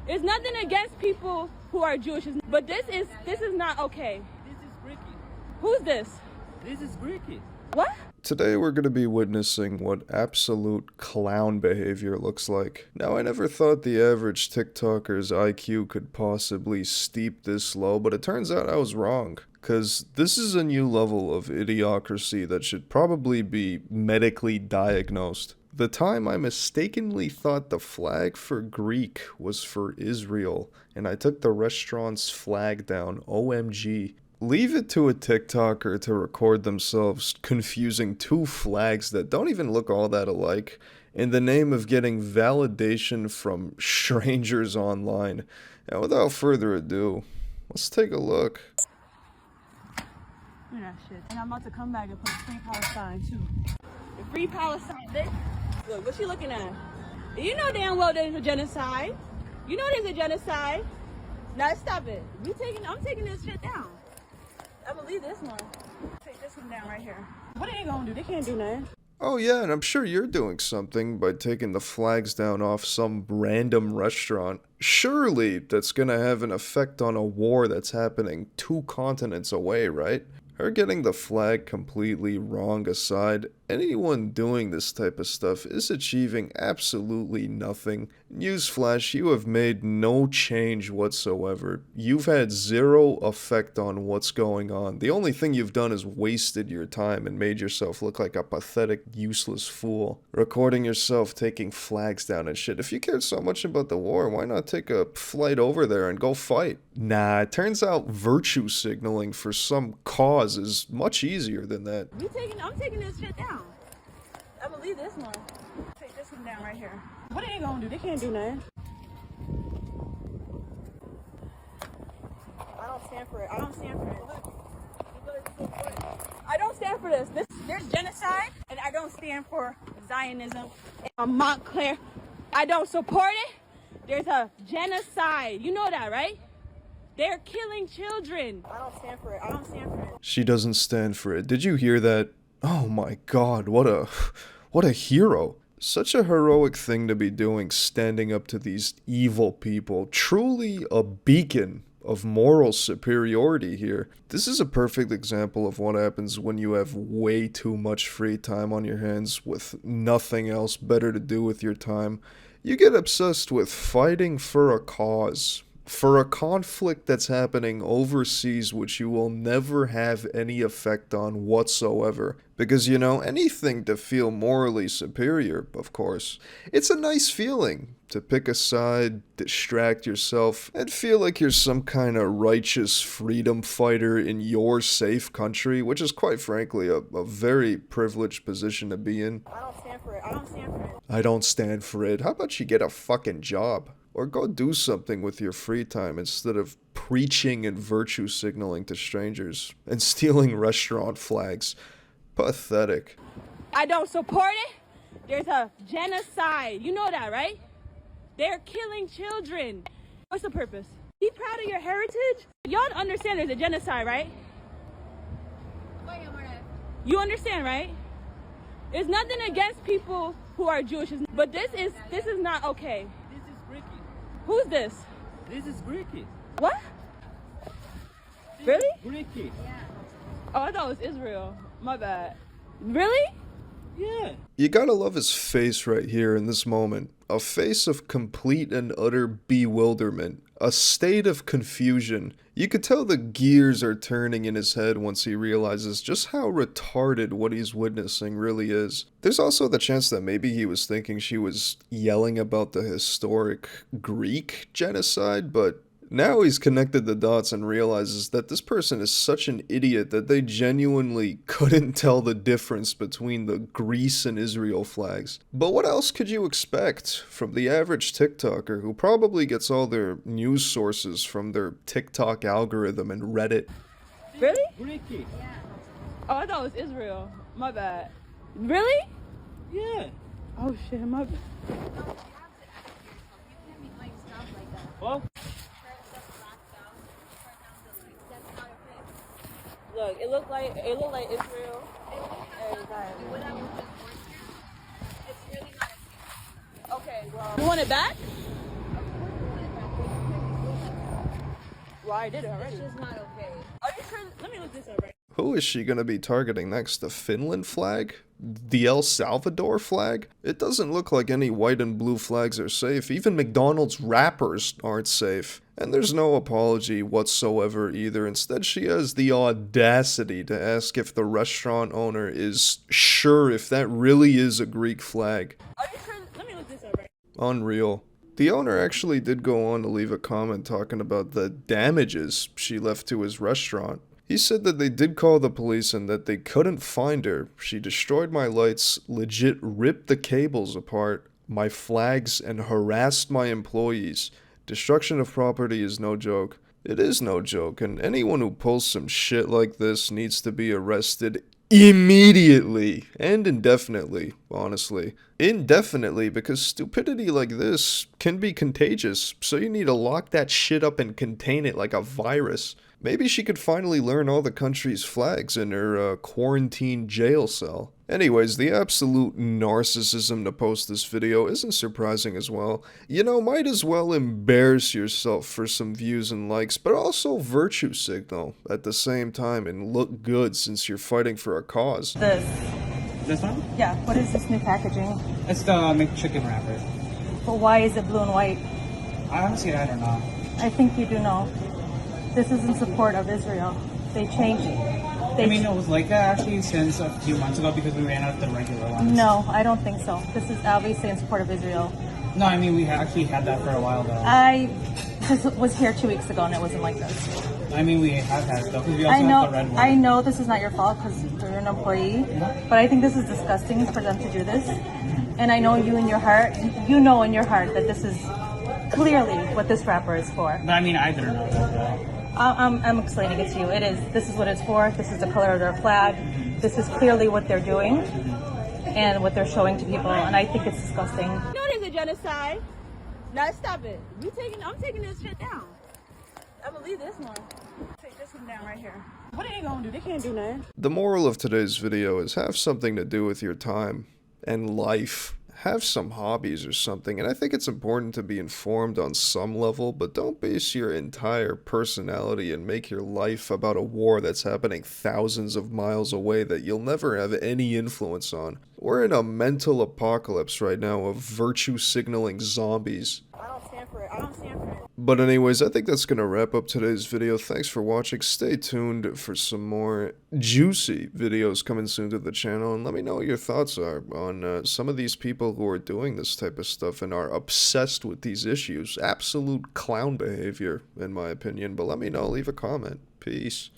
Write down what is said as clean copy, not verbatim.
It's nothing against people who are Jewish, but this is not okay. This is Ricky. Who's this? This is Ricky. What? Today we're going to be witnessing what absolute clown behavior looks like. Now, I never thought the average TikToker's IQ could possibly steep this low, but it turns out I was wrong. Cause this is a new level of idiocracy that should probably be medically diagnosed. The time I mistakenly thought the flag for Greek was for Israel, and I took the restaurant's flag down, OMG. Leave it to a TikToker to record themselves confusing two flags that don't even look all that alike in the name of getting validation from strangers online. And without further ado, let's take a look. Look at that shit. And I'm about to come back and put Free Palestine too. The Free Palestine. Look, what you looking at? You know damn well there's a genocide. You know there's a genocide. Now stop it. I'm taking this shit down. I'm gonna leave this one. Take this one down right here. What are they gonna do? They can't do nothing. Oh yeah, and I'm sure you're doing something by taking the flags down off some random restaurant. Surely that's gonna have an effect on a war that's happening 2 continents away, right? Her getting the flag completely wrong aside, anyone doing this type of stuff is achieving absolutely nothing. Newsflash, you have made no change whatsoever. You've had zero effect on what's going on. The only thing you've done is wasted your time and made yourself look like a pathetic, useless fool. Recording yourself taking flags down and shit. If you cared so much about the war, why not take a flight over there and go fight? Nah, it turns out virtue signaling for some cause is much easier than that. I'm taking this shit down. I'm gonna leave this one. Take this one down right here. What are they gonna do? They can't do nothing. I don't stand for it. I don't stand for it. I don't stand for this. There's genocide, and I don't stand for Zionism. And Montclair, I don't support it. There's a genocide. You know that, right? They're killing children. I don't stand for it. I don't stand for it. She doesn't stand for it. Did you hear that? Oh my god, what a hero. Such a heroic thing to be doing, standing up to these evil people. Truly a beacon of moral superiority here. This is a perfect example of what happens when you have way too much free time on your hands with nothing else better to do with your time. You get obsessed with fighting for a cause. For a conflict that's happening overseas which you will never have any effect on whatsoever. Because, you know, anything to feel morally superior, of course. It's a nice feeling to pick a side, distract yourself, and feel like you're some kind of righteous freedom fighter in your safe country, which is quite frankly a very privileged position to be in. I don't stand for it. I don't stand for it. I don't stand for it. How about you get a fucking job? Or go do something with your free time instead of preaching and virtue signaling to strangers and stealing restaurant flags. Pathetic. I don't support it. There's a genocide. You know that, right? They're killing children. What's the purpose? Be proud of your heritage. Y'all understand there's a genocide, right? You understand, right? There's nothing against people who are Jewish, but this is not okay. This is Ricky. Who's this? This is Ricky. What? Really? Ricky. Yeah. Oh, I thought it was Israel. My bad. Really? Yeah. You gotta love his face right here in this moment. A face of complete and utter bewilderment. A state of confusion. You could tell the gears are turning in his head once he realizes just how retarded what he's witnessing really is. There's also the chance that maybe he was thinking she was yelling about the historic Greek genocide, but now he's connected the dots and realizes that this person is such an idiot that they genuinely couldn't tell the difference between the Greece and Israel flags. But what else could you expect from the average TikToker who probably gets all their news sources from their TikTok algorithm and Reddit? Really? Ricky. Yeah. Oh, I thought it was Israel. My bad. Really? Yeah. Oh shit, my bad. No, you have to educate yourself. You can't be doing stuff like that. Well, Look, it looked like Israel. It's really not Okay, well, you want it back? Well, I did it already. It's just not okay. Are you sure? Let me look this up right. Who is she gonna be targeting next? The Finland flag? The El Salvador flag? It doesn't look like any white and blue flags are safe. Even McDonald's wrappers aren't safe. And there's no apology whatsoever either. Instead, she has the audacity to ask if the restaurant owner is sure if that really is a Greek flag. Are you sure? Let me look this up right. Unreal. The owner actually did go on to leave a comment talking about the damages she left to his restaurant. He said that they did call the police and that they couldn't find her. She destroyed my lights, legit ripped the cables apart, my flags, and harassed my employees. Destruction of property is no joke. It is no joke, and anyone who pulls some shit like this needs to be arrested immediately and indefinitely, honestly. Indefinitely, because stupidity like this can be contagious, so you need to lock that shit up and contain it like a virus. Maybe she could finally learn all the country's flags in her quarantine jail cell. Anyways, the absolute narcissism to post this video isn't surprising as well. You know, might as well embarrass yourself for some views and likes, but also virtue signal at the same time and look good since you're fighting for a cause. This one? Yeah, what is this new packaging? It's the McChicken wrapper. But why is it blue and white? Honestly, I don't know. I think you do know. This is in support of Israel. They changed. I mean, it was like that actually since a few months ago because we ran out of the regular ones. No, I don't think so. This is obviously in support of Israel. No, I mean, we actually had that for a while though. I was here 2 weeks ago and it wasn't like this. I mean, we have had stuff because we also have the red one. I know this is not your fault because you're an employee, but I think this is disgusting for them to do this. And I know you in your heart, you know in your heart that this is clearly what this wrapper is for. But I mean, I didn't know that. I'm explaining it to you. It is. This is what it's for. This is the color of their flag. This is clearly what they're doing and what they're showing to people. And I think it's disgusting. You know there's a genocide. Now stop it. I'm taking this shit down. I believe this one. Take this one down right here. What are they gonna do? They can't do nothing. The moral of today's video is have something to do with your time and life. Have some hobbies or something, and I think it's important to be informed on some level, but don't base your entire personality and make your life about a war that's happening thousands of miles away that you'll never have any influence on. We're in a mental apocalypse right now of virtue signaling zombies. I don't stand for it. I don't stand for it. But anyways, I think that's going to wrap up today's video. Thanks for watching. Stay tuned for some more juicy videos coming soon to the channel. And let me know what your thoughts are on some of these people who are doing this type of stuff and are obsessed with these issues. Absolute clown behavior, in my opinion. But let me know. Leave a comment. Peace.